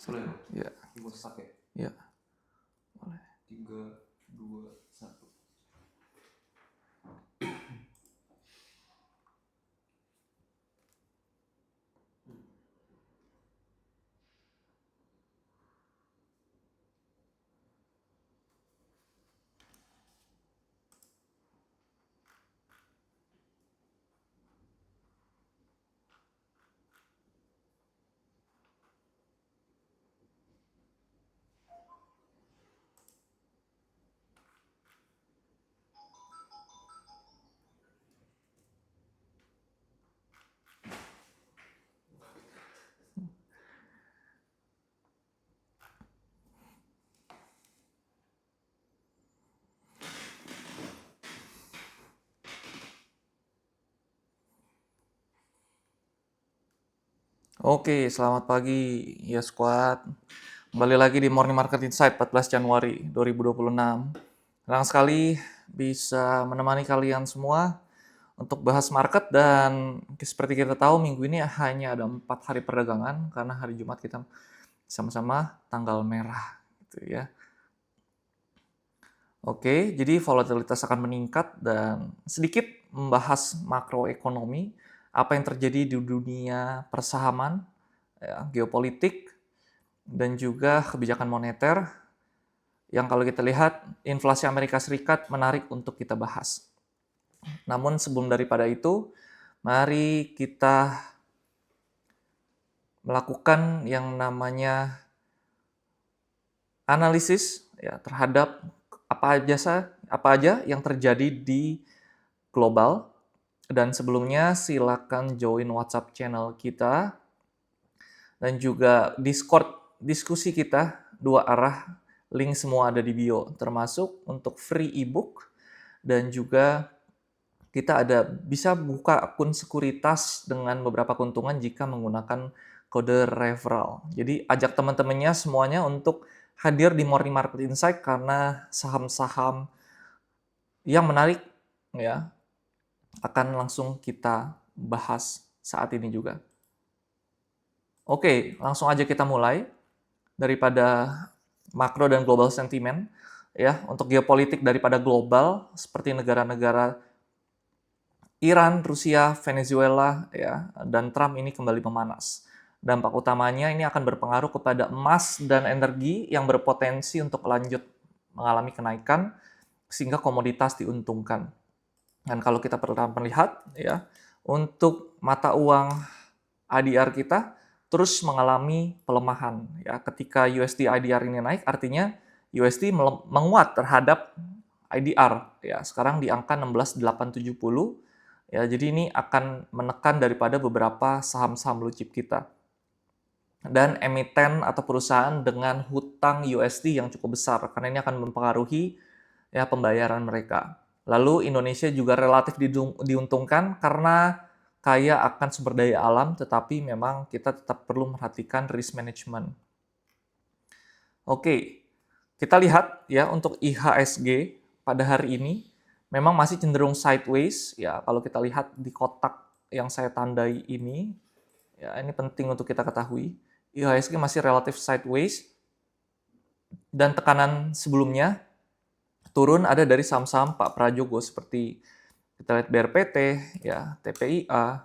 Boleh ya? Ya, Gue start ya? ya, boleh. 3, 2, 1. Oke, selamat pagi ya squad. Kembali lagi di Morning Market Insight 14 Januari 2026. Senang sekali bisa menemani kalian semua untuk bahas market, dan seperti kita tahu minggu ini hanya ada 4 hari perdagangan karena hari Jumat kita sama-sama tanggal merah gitu ya. Oke, jadi volatilitas akan meningkat dan sedikit membahas makroekonomi, apa yang terjadi di dunia persahaman, ya, geopolitik, dan juga kebijakan moneter yang kalau kita lihat inflasi Amerika Serikat menarik untuk kita bahas. Namun sebelum daripada itu, mari kita melakukan yang namanya analisis ya terhadap apa aja yang terjadi di global. Dan sebelumnya silakan join WhatsApp channel kita dan juga Discord diskusi kita dua arah. Link semua ada di bio, termasuk untuk free ebook, dan juga kita bisa buka akun sekuritas dengan beberapa keuntungan jika menggunakan kode referral. Jadi ajak teman-temannya semuanya untuk hadir di Morning Market Insight karena saham-saham yang menarik ya akan langsung kita bahas saat ini juga. Oke, langsung aja kita mulai daripada makro dan global sentiment ya. Untuk geopolitik daripada global seperti negara-negara Iran, Rusia, Venezuela ya, dan Trump ini kembali memanas. Dampak utamanya ini akan berpengaruh kepada emas dan energi yang berpotensi untuk lanjut mengalami kenaikan sehingga komoditas diuntungkan. Dan kalau kita pertama melihat ya, untuk mata uang ADR kita terus mengalami pelemahan ya. Ketika USD IDR ini naik, artinya USD menguat terhadap IDR ya. Sekarang di angka 16.870 ya. Jadi ini akan menekan daripada beberapa saham-saham blue chip kita. Dan emiten atau perusahaan dengan hutang USD yang cukup besar karena ini akan mempengaruhi ya pembayaran mereka. Lalu Indonesia juga relatif diuntungkan karena kaya akan sumber daya alam, tetapi memang kita tetap perlu memperhatikan risk management. Oke, kita lihat ya untuk IHSG pada hari ini memang masih cenderung sideways ya. Kalau kita lihat di kotak yang saya tandai ini, ya ini penting untuk kita ketahui. IHSG masih relatif sideways dan tekanan sebelumnya turun ada dari saham-saham Pak Prajogo seperti kita lihat BRPT, ya, TPIA,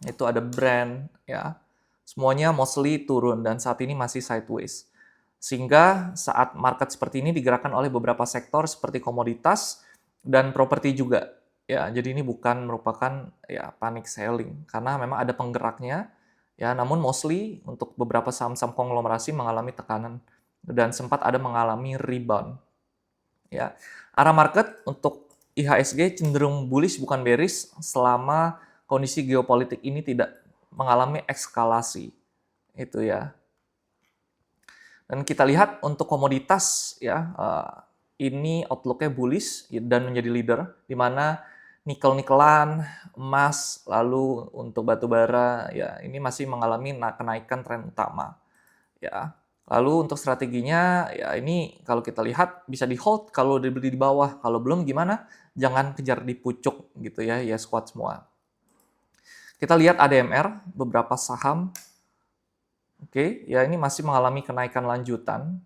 itu ada brand, ya, semuanya mostly turun dan saat ini masih sideways. Sehingga saat market seperti ini digerakkan oleh beberapa sektor seperti komoditas dan properti juga. Ya, jadi ini bukan merupakan ya panic selling karena memang ada penggeraknya. Ya, namun mostly untuk beberapa saham-saham konglomerasi mengalami tekanan dan sempat ada mengalami rebound. Ya, arah market untuk IHSG cenderung bullish bukan bearish selama kondisi geopolitik ini tidak mengalami eskalasi. Itu ya. Dan kita lihat untuk komoditas ya, ini outlook-nya bullish dan menjadi leader di mana nikel-nikelan, emas, lalu untuk batu bara ya ini masih mengalami kenaikan tren utama. Ya. Lalu untuk strateginya ya ini kalau kita lihat bisa di hold kalau dibeli di bawah, kalau belum gimana? Jangan kejar di pucuk gitu ya squad semua. Kita lihat ADMR beberapa saham Oke, ya ini masih mengalami kenaikan lanjutan.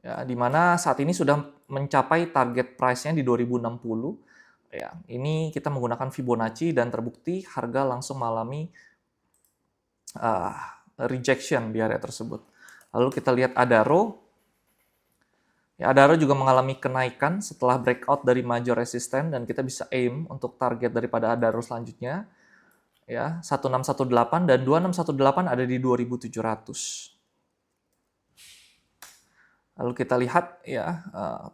Ya, di mana saat ini sudah mencapai target price-nya di 2060. Ya, ini kita menggunakan Fibonacci dan terbukti harga langsung mengalami rejection di area tersebut. Lalu kita lihat Adaro. Ya, Adaro juga mengalami kenaikan setelah breakout dari major resistance dan kita bisa aim untuk target daripada Adaro selanjutnya. Ya, 1618 dan 2618 ada di 2700. Lalu kita lihat ya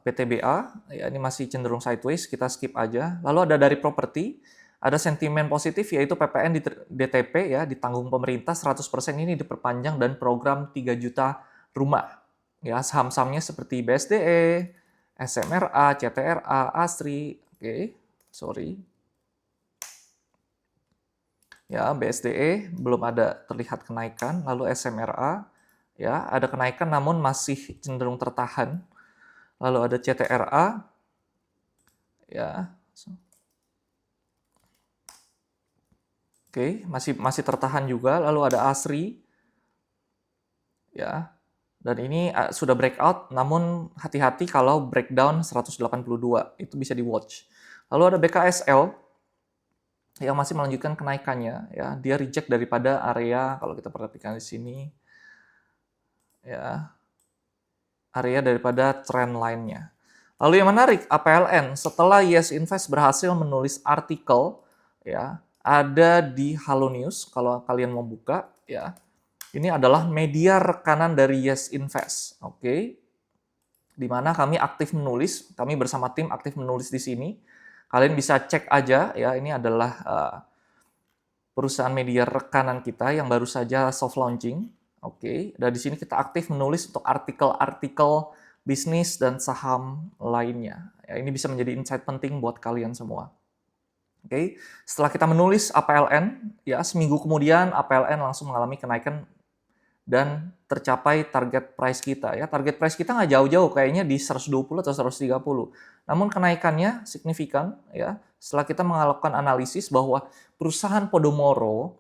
PTBA, ya ini masih cenderung sideways, kita skip aja. Lalu ada dari properti, ada sentimen positif yaitu PPN di DTP ya ditanggung pemerintah 100% ini diperpanjang dan program 3 juta rumah. Ya, saham-sahamnya seperti BSDE, SMRA, CTRA, ASRI, sorry. Ya, BSDE belum ada terlihat kenaikan, lalu SMRA ya ada kenaikan namun masih cenderung tertahan. Lalu ada CTRA ya. Masih tertahan juga. Lalu ada ASRI ya. Dan ini sudah breakout namun hati-hati kalau breakdown 182 itu bisa di watch. Lalu ada BKSL yang masih melanjutkan kenaikannya ya. Dia reject daripada area kalau kita perhatikan di sini ya. Area daripada trend line-nya. Lalu yang menarik, APLN setelah Yes Invest berhasil menulis artikel ya, ada di Halo News kalau kalian mau buka ya. Ini adalah media rekanan dari Yes Invest, oke. Di mana kami aktif menulis, kami bersama tim aktif menulis di sini. Kalian bisa cek aja ya, ini adalah perusahaan media rekanan kita yang baru saja soft launching. Oke, dan di sini kita aktif menulis untuk artikel-artikel bisnis dan saham lainnya. Ya, ini bisa menjadi insight penting buat kalian semua. Oke, setelah kita menulis APLN, ya seminggu kemudian APLN langsung mengalami kenaikan dan tercapai target price kita. Ya, target price kita nggak jauh-jauh, kayaknya di 120 atau 130. Namun kenaikannya signifikan, ya. Setelah kita melakukan analisis bahwa perusahaan Podomoro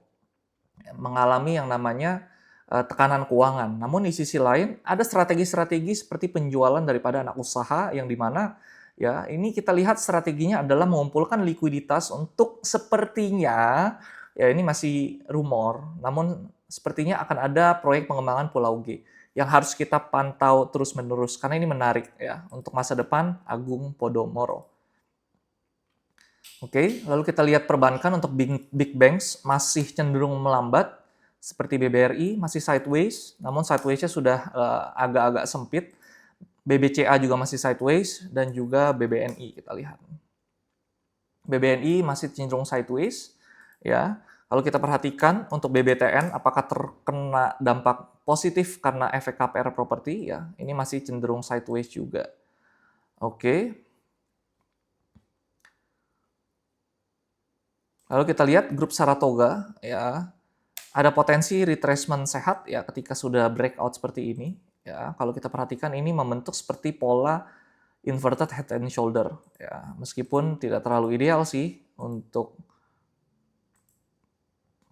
mengalami yang namanya tekanan keuangan. Namun di sisi lain ada strategi-strategi seperti penjualan daripada anak usaha yang dimana ya ini kita lihat strateginya adalah mengumpulkan likuiditas untuk sepertinya ya ini masih rumor, namun sepertinya akan ada proyek pengembangan Pulau G yang harus kita pantau terus-menerus karena ini menarik ya untuk masa depan Agung Podomoro. Oke, lalu kita lihat perbankan untuk big banks masih cenderung melambat. Seperti BBRI masih sideways, namun sideways-nya sudah agak-agak sempit. BBCA juga masih sideways, dan juga BBNI kita lihat. BBNI masih cenderung sideways. Ya, kalau kita perhatikan untuk BBTN, apakah terkena dampak positif karena efek KPR properti? Ya, ini masih cenderung sideways juga. Oke. Lalu kita lihat grup Saratoga, ya ada potensi retracement sehat ya ketika sudah breakout seperti ini. Ya, kalau kita perhatikan ini membentuk seperti pola inverted head and shoulder. Ya, meskipun tidak terlalu ideal sih untuk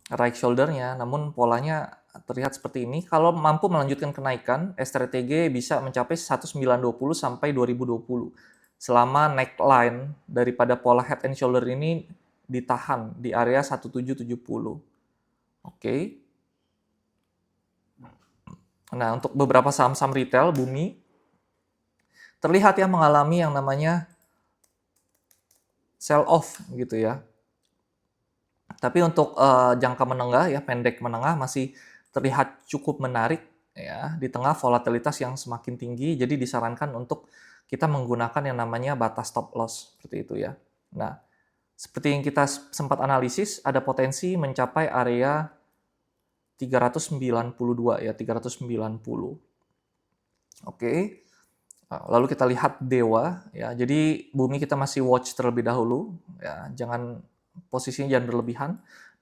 right shoulder-nya, namun polanya terlihat seperti ini. Kalau mampu melanjutkan kenaikan, STRTG bisa mencapai 1920 sampai 2020. Selama neckline daripada pola head and shoulder ini ditahan di area 1770. Oke. Nah, untuk beberapa saham-saham retail, Bumi, terlihat ya mengalami yang namanya sell off gitu ya. Tapi untuk jangka menengah ya, pendek menengah masih terlihat cukup menarik ya di tengah volatilitas yang semakin tinggi. Jadi disarankan untuk kita menggunakan yang namanya batas stop loss seperti itu ya. Nah, seperti yang kita sempat analisis, ada potensi mencapai area 392 ya, 390. Oke. Lalu kita lihat Dewa ya. Jadi Bumi kita masih watch terlebih dahulu ya, jangan posisinya jangan berlebihan.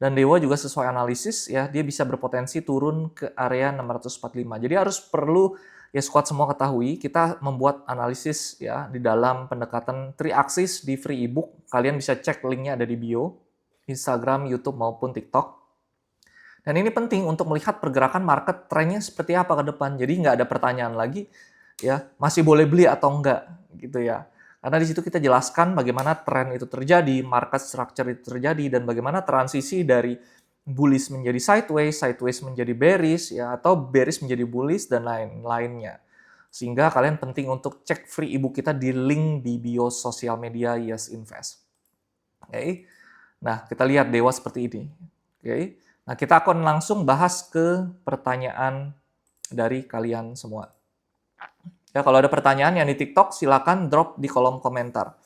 Dan Dewa juga sesuai analisis ya, dia bisa berpotensi turun ke area 645. Jadi harus perlu ya squad semua ketahui, kita membuat analisis ya di dalam pendekatan 3 axis di free ebook. Kalian bisa cek linknya ada di bio, Instagram, YouTube maupun TikTok. Dan ini penting untuk melihat pergerakan market trennya seperti apa ke depan. Jadi nggak ada pertanyaan lagi, ya masih boleh beli atau enggak, gitu ya. Karena di situ kita jelaskan bagaimana tren itu terjadi, market structure itu terjadi, dan bagaimana transisi dari bullish menjadi sideways, sideways menjadi bearish, ya atau bearish menjadi bullish dan lain-lainnya. Sehingga kalian penting untuk cek free ebook kita di link di bio sosial media Yes Invest. Oke. Nah, kita lihat Dewa seperti ini. Oke. Nah, kita akan langsung bahas ke pertanyaan dari kalian semua. Ya, kalau ada pertanyaan yang di TikTok, silakan drop di kolom komentar.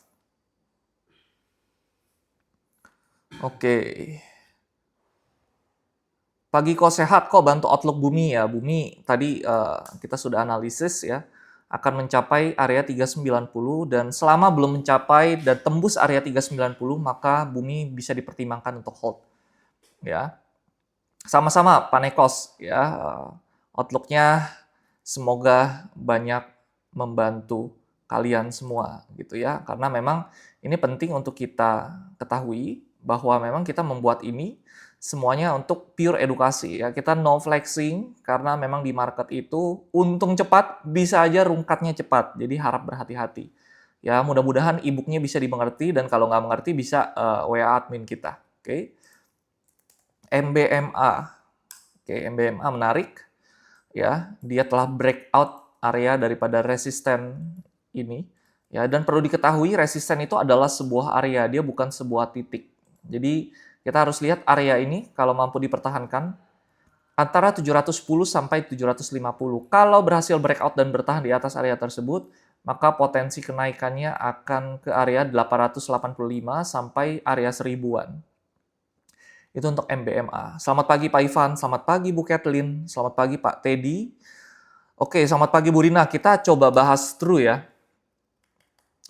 Oke. Pagi kok sehat kok, bantu outlook Bumi ya. Bumi tadi kita sudah analisis ya, akan mencapai area 390 dan selama belum mencapai dan tembus area 390 maka Bumi bisa dipertimbangkan untuk hold. Ya. Sama-sama Panekos ya, outlook-nya semoga banyak membantu kalian semua gitu ya, karena memang ini penting untuk kita ketahui bahwa memang kita membuat ini semuanya untuk pure edukasi ya, kita no flexing karena memang di market itu untung cepat bisa aja rungkatnya cepat, jadi harap berhati-hati ya. Mudah-mudahan e-booknya bisa dimengerti dan kalau nggak mengerti bisa WA admin kita. Oke. MBMA. Oke, MBMA menarik. Ya, dia telah breakout area daripada resisten ini. Ya, dan perlu diketahui resisten itu adalah sebuah area, dia bukan sebuah titik. Jadi, kita harus lihat area ini kalau mampu dipertahankan antara 710 sampai 750. Kalau berhasil breakout dan bertahan di atas area tersebut, maka potensi kenaikannya akan ke area 885 sampai area 1000-an. Itu untuk MBMA. Selamat pagi Pak Ivan, selamat pagi Bu Kathleen, selamat pagi Pak Teddy. Oke, selamat pagi Bu Rina. Kita coba bahas True ya.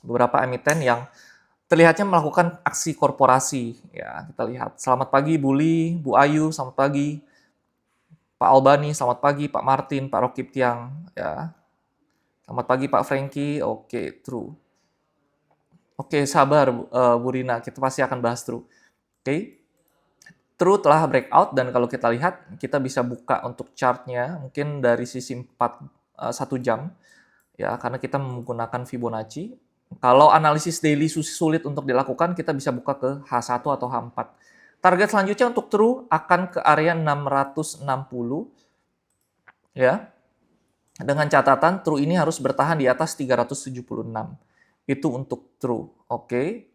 Beberapa emiten yang terlihatnya melakukan aksi korporasi. Ya, kita lihat. Selamat pagi Bu Li, Bu Ayu, selamat pagi. Pak Albani, selamat pagi. Pak Martin, Pak Rokip Tiang. Ya. Selamat pagi Pak Frankie. Oke, True. Oke, sabar Bu Rina. Kita pasti akan bahas True. Oke. True telah breakout dan kalau kita lihat kita bisa buka untuk chartnya mungkin dari sisi 1 jam ya karena kita menggunakan Fibonacci. Kalau analisis daily sulit untuk dilakukan kita bisa buka ke H1 atau H4. Target selanjutnya untuk True akan ke area 660 ya. Dengan catatan True ini harus bertahan di atas 376. Itu untuk True. Oke.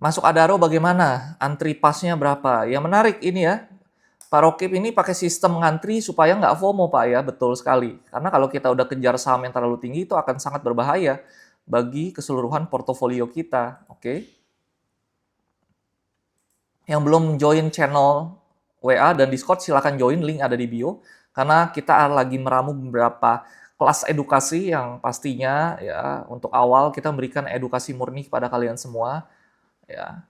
Masuk Adaro bagaimana? Antri pasnya berapa? Yang menarik ini ya, Pak Rokip ini pakai sistem ngantri supaya nggak FOMO Pak ya, betul sekali. Karena kalau kita udah kejar saham yang terlalu tinggi itu akan sangat berbahaya bagi keseluruhan portofolio kita. Oke. Yang belum join channel WA dan Discord silakan join, link ada di bio. Karena kita lagi meramu beberapa kelas edukasi yang pastinya ya untuk awal kita memberikan edukasi murni kepada kalian semua. Ya.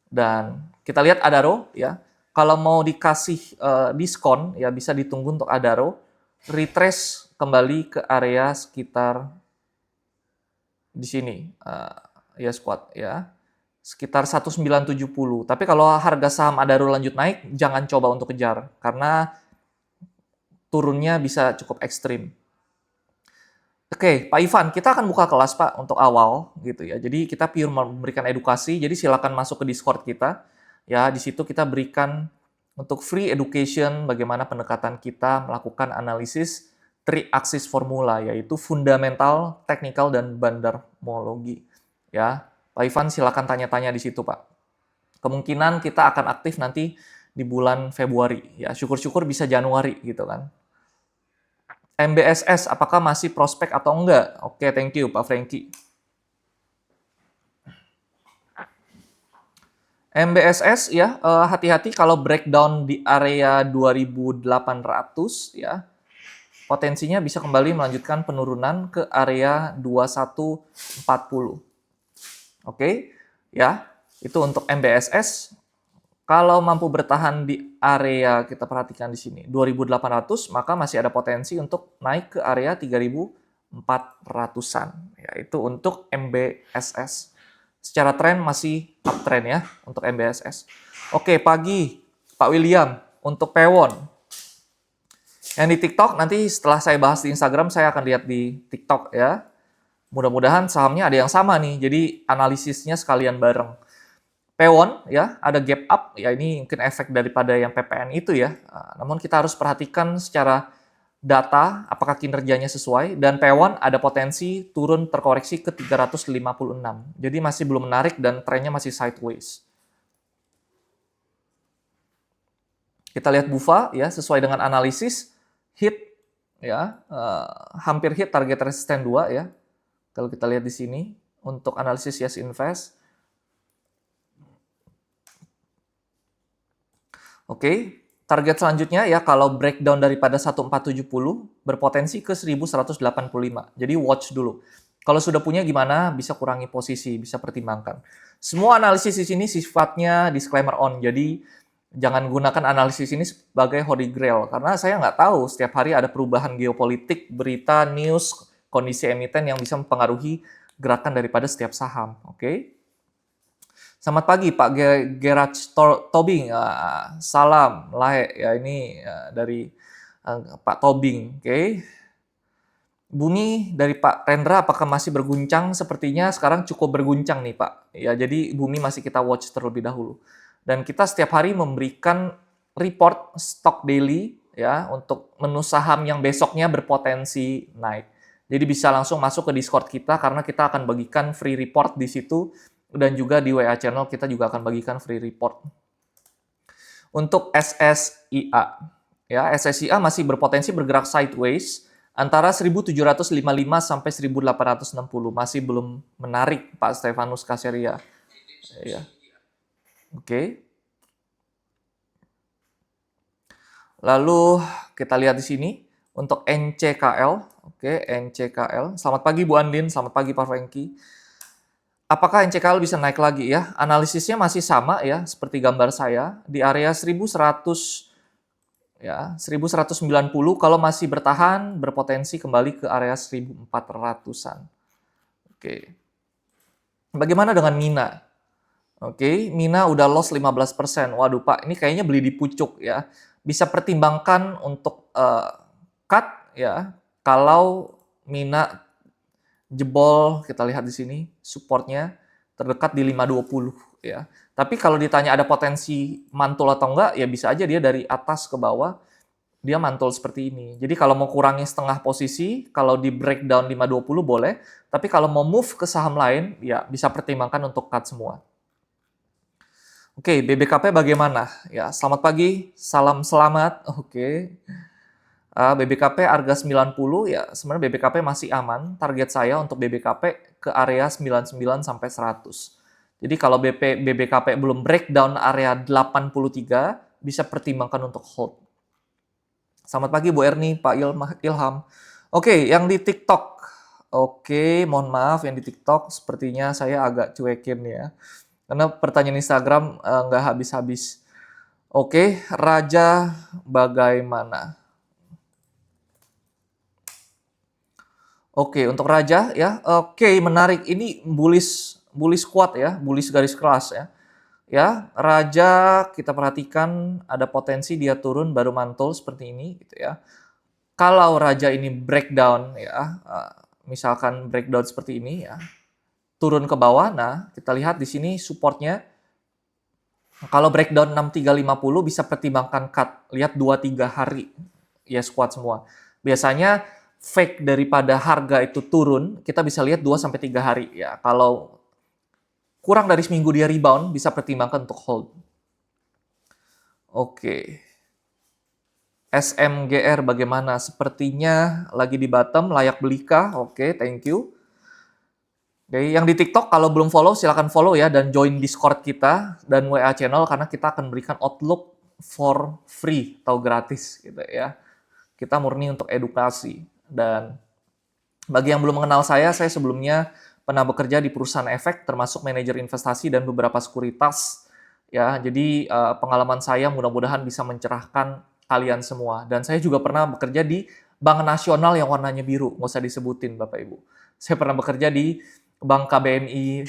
Dan kita lihat Adaro ya. Kalau mau dikasih diskon ya bisa ditunggu untuk Adaro. Retrace kembali ke area sekitar di sini ya squad ya. Sekitar 1970. Tapi kalau harga saham Adaro lanjut naik jangan coba untuk kejar karena turunnya bisa cukup ekstrim. Oke, Pak Ivan, kita akan buka kelas Pak untuk awal gitu ya. Jadi kita pure memberikan edukasi. Jadi silakan masuk ke Discord kita. Ya, di situ kita berikan untuk free education bagaimana pendekatan kita melakukan analisis 3 axis formula yaitu fundamental, technical dan bandarmologi. Ya, Pak Ivan silakan tanya-tanya di situ Pak. Kemungkinan kita akan aktif nanti di bulan Februari. Ya, syukur-syukur bisa Januari gitu kan. MBSS, apakah masih prospek atau enggak? Oke, thank you Pak Frankie. MBSS ya, hati-hati kalau breakdown di area 2800 ya. Potensinya bisa kembali melanjutkan penurunan ke area 2140. Oke, ya. Itu untuk MBSS. Kalau mampu bertahan di area, kita perhatikan di sini, 2800, maka masih ada potensi untuk naik ke area 3400-an. Yaitu untuk MBSS. Secara tren masih uptrend ya, untuk MBSS. Oke, pagi. Pak William, untuk Pewon. Yang di TikTok, nanti setelah saya bahas di Instagram, saya akan lihat di TikTok ya. Mudah-mudahan sahamnya ada yang sama nih, jadi analisisnya sekalian bareng. Pewon ya, ada gap up, ya ini mungkin efek daripada yang PPN itu ya. Namun kita harus perhatikan secara data, apakah kinerjanya sesuai, dan Pewon ada potensi turun terkoreksi ke 356. Jadi masih belum menarik dan trennya masih sideways. Kita lihat BUFA ya, sesuai dengan analisis, hit ya, hampir hit target resisten 2 ya. Kalau kita lihat di sini untuk analisis Yes Invest. Oke, target selanjutnya ya kalau breakdown daripada 1470 berpotensi ke 1185. Jadi watch dulu. Kalau sudah punya gimana? Bisa kurangi posisi, bisa pertimbangkan. Semua analisis di sini sifatnya disclaimer on. Jadi jangan gunakan analisis ini sebagai holy grail karena saya nggak tahu setiap hari ada perubahan geopolitik, berita, news, kondisi emiten yang bisa mempengaruhi gerakan daripada setiap saham. Oke. Selamat pagi Pak Gerard Tobing. Salam Lae ya, ini dari Pak Tobing. Oke. Bumi dari Pak Rendra apakah masih berguncang? Sepertinya sekarang cukup berguncang nih Pak. Ya, jadi bumi masih kita watch terlebih dahulu. Dan kita setiap hari memberikan report stock daily ya untuk menu saham yang besoknya berpotensi naik. Jadi bisa langsung masuk ke Discord kita karena kita akan bagikan free report di situ dan juga di WA channel kita juga akan bagikan free report. Untuk SSIA ya, SSIA masih berpotensi bergerak sideways antara 1755 sampai 1860, masih belum menarik Pak Stefanus Kaseria. Ya. Oke. Lalu kita lihat di sini untuk NCKL. Oke, NCKL. Selamat pagi Bu Andin, selamat pagi Pak Franky. Apakah NCKL bisa naik lagi ya? Analisisnya masih sama ya, seperti gambar saya di area 1100 ya, 1190 kalau masih bertahan berpotensi kembali ke area 1400-an. Oke. Bagaimana dengan Mina? Oke, Mina udah loss 15%. Waduh Pak, ini kayaknya beli di pucuk ya. Bisa pertimbangkan untuk cut ya. Kalau Mina jebol, kita lihat di sini supportnya terdekat di 520 ya. Tapi kalau ditanya ada potensi mantul atau enggak, ya bisa aja dia dari atas ke bawah dia mantul seperti ini. Jadi kalau mau kurangi setengah posisi, kalau di breakdown 520 boleh, tapi kalau mau move ke saham lain, ya bisa pertimbangkan untuk cut semua. Oke, BBKP bagaimana? Ya, selamat pagi, salam selamat. Oke. BBKP harga 90 ya, sebenarnya BBKP masih aman. Target saya untuk BBKP ke area 99 sampai 100. Jadi kalau BBKP belum breakdown area 83, bisa pertimbangkan untuk hold. Selamat pagi Bu Erni, Pak Ilham. Oke, yang di TikTok. Oke, mohon maaf yang di TikTok sepertinya saya agak cuekin ya. Karena pertanyaan Instagram nggak habis-habis. Oke, Raja bagaimana? Oke, untuk Raja ya. Oke, menarik. Ini bullish kuat ya, bullish garis keras ya. Ya, Raja kita perhatikan ada potensi dia turun baru mantul seperti ini gitu ya. Kalau Raja ini breakdown ya, misalkan breakdown seperti ini ya, turun ke bawah. Nah, kita lihat di sini supportnya. Kalau breakdown 6350 bisa pertimbangkan cut. Lihat 2-3 hari. Ya, squat semua. Biasanya fake daripada harga itu turun, kita bisa lihat 2-3 hari. Ya, kalau kurang dari seminggu dia rebound, bisa pertimbangkan untuk hold. Oke. SMGR bagaimana? Sepertinya lagi di bottom, layak belikah? Oke, thank you. Oke, yang di TikTok kalau belum follow silakan follow ya dan join Discord kita dan WA channel karena kita akan berikan outlook for free atau gratis gitu ya. Kita murni untuk edukasi. Dan bagi yang belum mengenal saya sebelumnya pernah bekerja di perusahaan efek termasuk manajer investasi dan beberapa sekuritas ya. Jadi pengalaman saya mudah-mudahan bisa mencerahkan kalian semua. Dan saya juga pernah bekerja di Bank Nasional yang warnanya biru, nggak usah disebutin Bapak Ibu. Saya pernah bekerja di Bank KBNI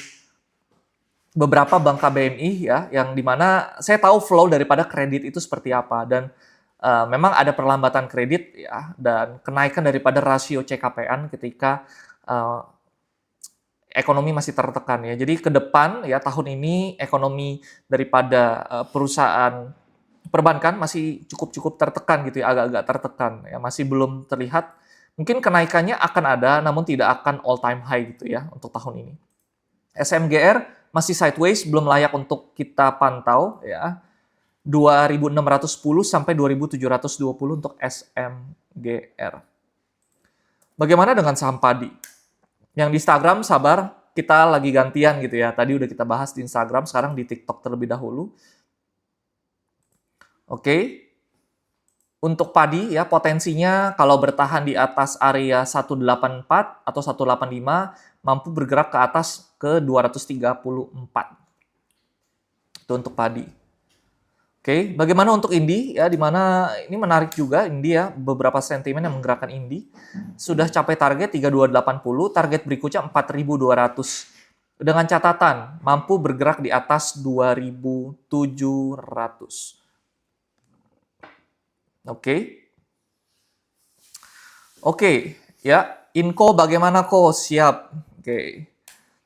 beberapa bank KBNI ya, yang dimana saya tahu flow daripada kredit itu seperti apa, dan memang ada perlambatan kredit ya, dan kenaikan daripada rasio CKPN ketika uh, ekonomi masih tertekan ya. Jadi ke depan ya, tahun ini ekonomi daripada perusahaan perbankan masih cukup tertekan gitu ya, agak-agak tertekan ya, masih belum terlihat. Mungkin kenaikannya akan ada, namun tidak akan all time high gitu ya untuk tahun ini. SMGR masih sideways, belum layak untuk kita pantau ya. 2.610 sampai 2.720 untuk SMGR. Bagaimana dengan saham padi? Yang di Instagram sabar, kita lagi gantian gitu ya. Tadi udah kita bahas di Instagram, sekarang di TikTok terlebih dahulu. Oke. Untuk padi ya, potensinya kalau bertahan di atas area 184 atau 185 mampu bergerak ke atas ke 234. Itu untuk padi. Oke, bagaimana untuk Indi ya, di mana ini menarik juga Indi ya, beberapa sentimen yang menggerakkan Indi. Sudah capai target 3280, target berikutnya 4200. Dengan catatan mampu bergerak di atas 2700. Oke. Oke, ya. Inko bagaimana kok? Siap. Oke.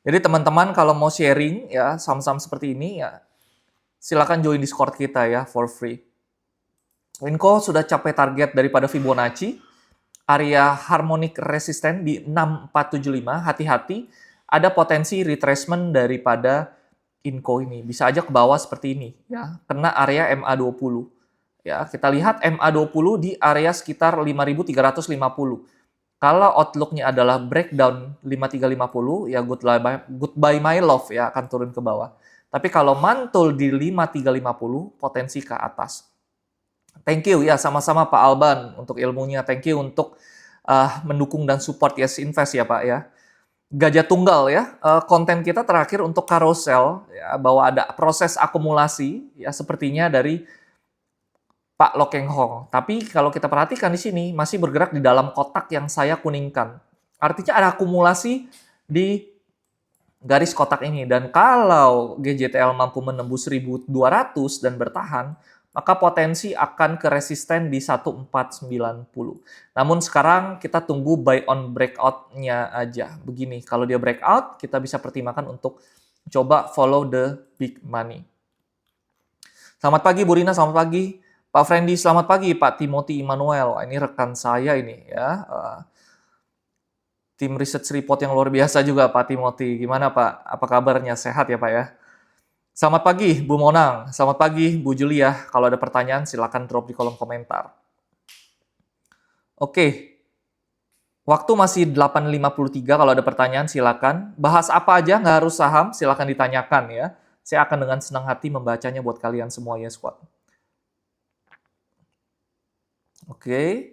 Jadi teman-teman kalau mau sharing ya saham-saham seperti ini ya, silakan join Discord kita ya for free. Inko sudah capai target daripada Fibonacci, area harmonic resisten di 6475. Hati-hati, ada potensi retracement daripada Inko ini. Bisa aja ke bawah seperti ini ya, kena area MA20. Ya, kita lihat MA20 di area sekitar 5.350. Kalau outlook-nya adalah breakdown 5350, ya goodbye my love ya, akan turun ke bawah. Tapi kalau mantul di 5350, potensi ke atas. Thank you ya, sama-sama Pak Alban untuk ilmunya. Thank you untuk mendukung dan support Yes Invest ya Pak ya. Gajah Tunggal ya, konten kita terakhir untuk carousel ya, bahwa ada proses akumulasi ya, sepertinya dari Pak Lo Keng Hong. Tapi kalau kita perhatikan di sini masih bergerak di dalam kotak yang saya kuningkan. Artinya ada akumulasi di garis kotak ini. Dan kalau GJTL mampu menembus 1200 dan bertahan, maka potensi akan ke resisten di 1490. Namun sekarang kita tunggu buy on breakout-nya aja. Begini, kalau dia breakout, kita bisa pertimbangkan untuk coba follow the big money. Selamat pagi Bu Rina, selamat pagi. Pak Friendly, selamat pagi. Pak Timothy Immanuel, ini rekan saya ini ya. Tim research report yang luar biasa juga Pak Timothy. Gimana Pak? Apa kabarnya? Sehat ya Pak ya? Selamat pagi Bu Monang, selamat pagi Bu Julia. Kalau ada pertanyaan silakan drop di kolom komentar. Oke, waktu masih 8.53, kalau ada pertanyaan silakan. Bahas apa aja, nggak harus saham, silakan ditanyakan ya. Saya akan dengan senang hati membacanya buat kalian semua ya squad. Oke.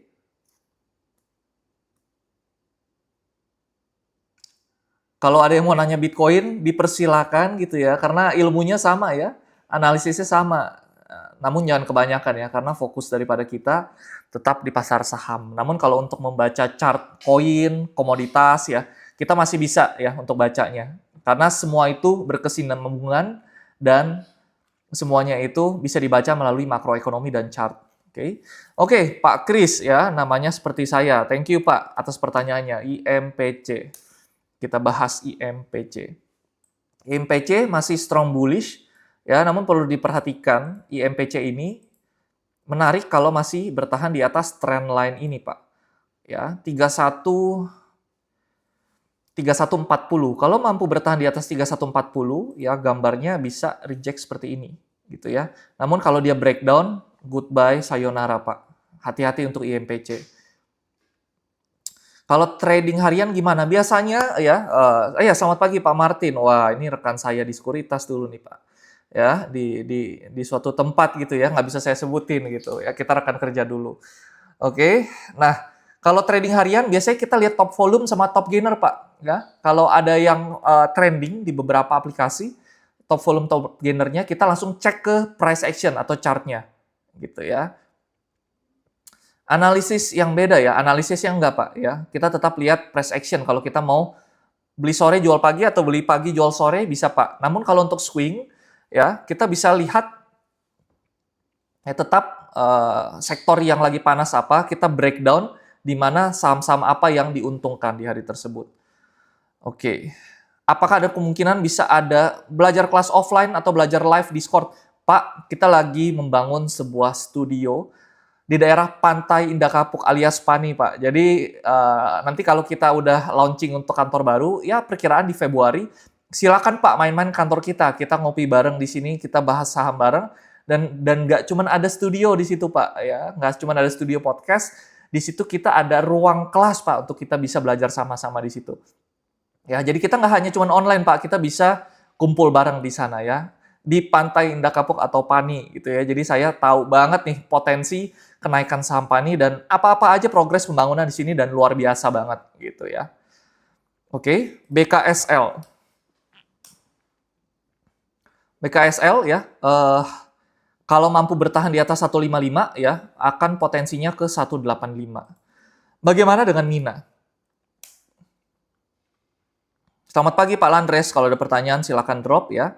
Kalau ada yang mau nanya Bitcoin, dipersilakan gitu ya, karena ilmunya sama ya, analisisnya sama. Namun jangan kebanyakan ya, karena fokus daripada kita tetap di pasar saham. Namun kalau untuk membaca chart koin, komoditas ya, kita masih bisa ya untuk bacanya. Karena semua itu berkesinambungan dan semuanya itu bisa dibaca melalui makroekonomi dan chart. Oke, Pak Kris ya, namanya seperti saya. Thank you Pak atas pertanyaannya. IMPC. Kita bahas IMPC. IMPC masih strong bullish ya, namun perlu diperhatikan IMPC ini menarik kalau masih bertahan di atas trend line ini, Pak. Ya, 3140. Kalau mampu bertahan di atas 3140 ya, gambarnya bisa reject seperti ini gitu ya. Namun kalau dia breakdown, goodbye sayonara, Pak. Hati-hati untuk IMPC. Kalau trading harian gimana? Biasanya ya, selamat pagi Pak Martin. Wah, ini rekan saya di Sekuritas dulu nih Pak. Ya, di suatu tempat gitu ya, nggak bisa saya sebutin gitu. Ya, kita rekan kerja dulu. Oke, nah kalau trading harian biasanya kita lihat top volume sama top gainer Pak. Ya, kalau ada yang trending di beberapa aplikasi, top volume top gainernya kita langsung cek ke price action atau chartnya, gitu ya. Analisis yang beda ya, analisis yang enggak Pak ya. Kita tetap lihat price action kalau kita mau beli sore jual pagi atau beli pagi jual sore bisa Pak. Namun kalau untuk swing ya kita bisa lihat ya tetap sektor yang lagi panas apa, kita breakdown di mana saham-saham apa yang diuntungkan di hari tersebut. Oke. Apakah ada kemungkinan bisa ada belajar kelas offline atau belajar live Discord? Pak, kita lagi membangun sebuah studio di daerah Pantai Indah Kapuk alias Pani, Pak. Jadi nanti kalau kita udah launching untuk kantor baru, ya perkiraan di Februari, silakan Pak main-main kantor kita. Kita ngopi bareng di sini, kita bahas saham bareng, dan nggak cuma ada studio di situ Pak, ya nggak cuma ada studio podcast, di situ kita ada ruang kelas Pak untuk kita bisa belajar sama-sama di situ. Ya, jadi kita nggak hanya cuma online Pak, kita bisa kumpul bareng di sana ya, di Pantai Indah Kapuk atau Pani gitu ya. Jadi saya tahu banget nih potensi kenaikan saham Pani dan apa-apa aja progres pembangunan di sini dan luar biasa banget gitu ya. Oke, BKSL. BKSL ya, kalau mampu bertahan di atas 155 ya, akan potensinya ke 185. Bagaimana dengan Mina? Selamat pagi Pak Landres, kalau ada pertanyaan silakan drop ya.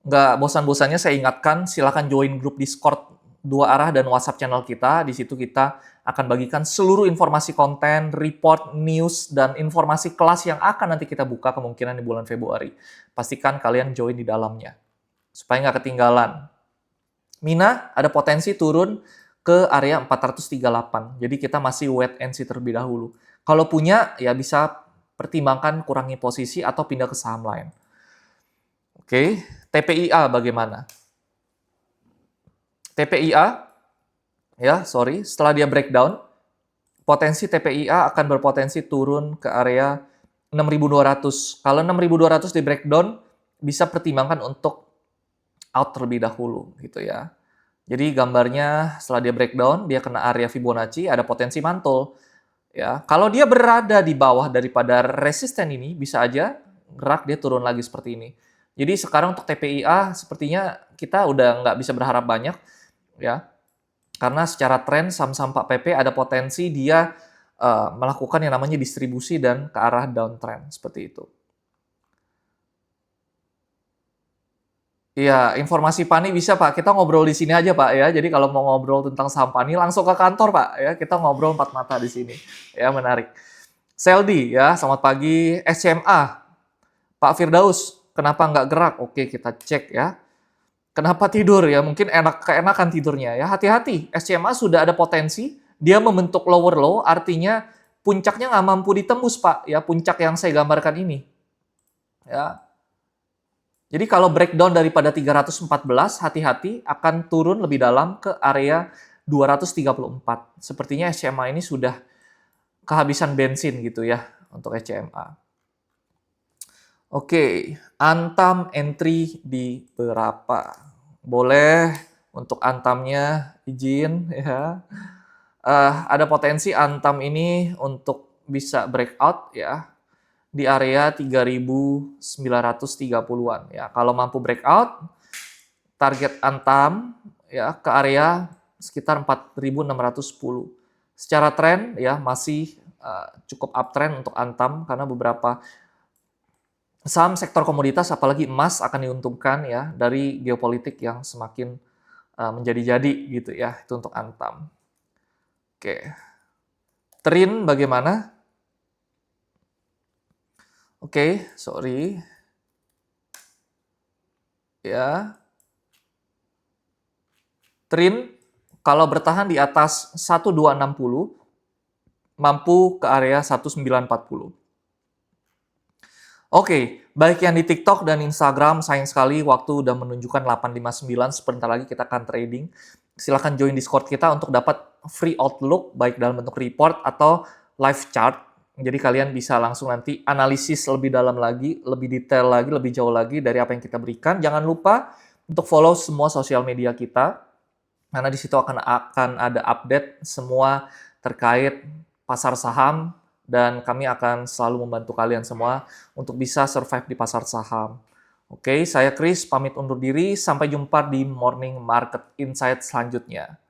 Nggak bosan-bosannya saya ingatkan, silakan join grup Discord dua arah dan WhatsApp channel kita. Di situ kita akan bagikan seluruh informasi konten, report, news, dan informasi kelas yang akan nanti kita buka kemungkinan di bulan Februari. Pastikan kalian join di dalamnya, supaya nggak ketinggalan. Mina ada potensi turun ke area 438, jadi kita masih wait and see terlebih dahulu. Kalau punya, ya bisa pertimbangkan kurangi posisi atau pindah ke saham lain. Oke, TPIA bagaimana? TPIA, ya sorry, setelah dia breakdown, potensi TPIA akan berpotensi turun ke area 6.200. Kalau 6.200 di breakdown, bisa pertimbangkan untuk out terlebih dahulu gitu ya. Jadi gambarnya setelah dia breakdown, dia kena area Fibonacci, ada potensi mantul. Ya, kalau dia berada di bawah daripada resisten ini, bisa aja gerak dia turun lagi seperti ini. Jadi sekarang untuk TPIA sepertinya kita udah nggak bisa berharap banyak ya, karena secara tren saham-saham Pak PP ada potensi dia melakukan yang namanya distribusi dan ke arah downtrend seperti itu. Iya, informasi Pani bisa Pak, kita ngobrol di sini aja Pak ya. Jadi kalau mau ngobrol tentang saham Pani langsung ke kantor Pak ya. Kita ngobrol empat mata di sini. Ya, menarik. Seldi ya, selamat pagi. SMA, Pak Firdaus, kenapa nggak gerak? Oke, kita cek ya. Kenapa tidur ya? Mungkin keenakan tidurnya ya. Hati-hati, SMA sudah ada potensi, dia membentuk lower low, artinya puncaknya nggak mampu ditembus Pak ya, puncak yang saya gambarkan ini. Ya, jadi kalau breakdown daripada 314, hati-hati akan turun lebih dalam ke area 234. Sepertinya SMA ini sudah kehabisan bensin gitu ya untuk SMA. Oke, Antam entry di berapa? Boleh untuk Antamnya izin ya. Ada potensi Antam ini untuk bisa breakout ya di area 3.930-an ya. Kalau mampu breakout, target Antam ya ke area sekitar 4.610. Secara tren ya masih cukup uptrend untuk Antam karena beberapa saham sektor komoditas apalagi emas akan diuntungkan ya dari geopolitik yang semakin menjadi-jadi gitu ya. Itu untuk Antam. Oke. Trin bagaimana? Oke, sorry. Ya. Trin, kalau bertahan di atas 1260, mampu ke area 1940. Oke, baik yang di TikTok dan Instagram, sayang sekali waktu udah menunjukkan 8.59, sebentar lagi kita akan trading. Silahkan join Discord kita untuk dapat free outlook, baik dalam bentuk report atau live chart. Jadi kalian bisa langsung nanti analisis lebih dalam lagi, lebih detail lagi, lebih jauh lagi dari apa yang kita berikan. Jangan lupa untuk follow semua sosial media kita, karena di situ akan ada update semua terkait pasar saham, dan kami akan selalu membantu kalian semua untuk bisa survive di pasar saham. Oke, saya Chris, pamit undur diri. Sampai jumpa di Morning Market Insight selanjutnya.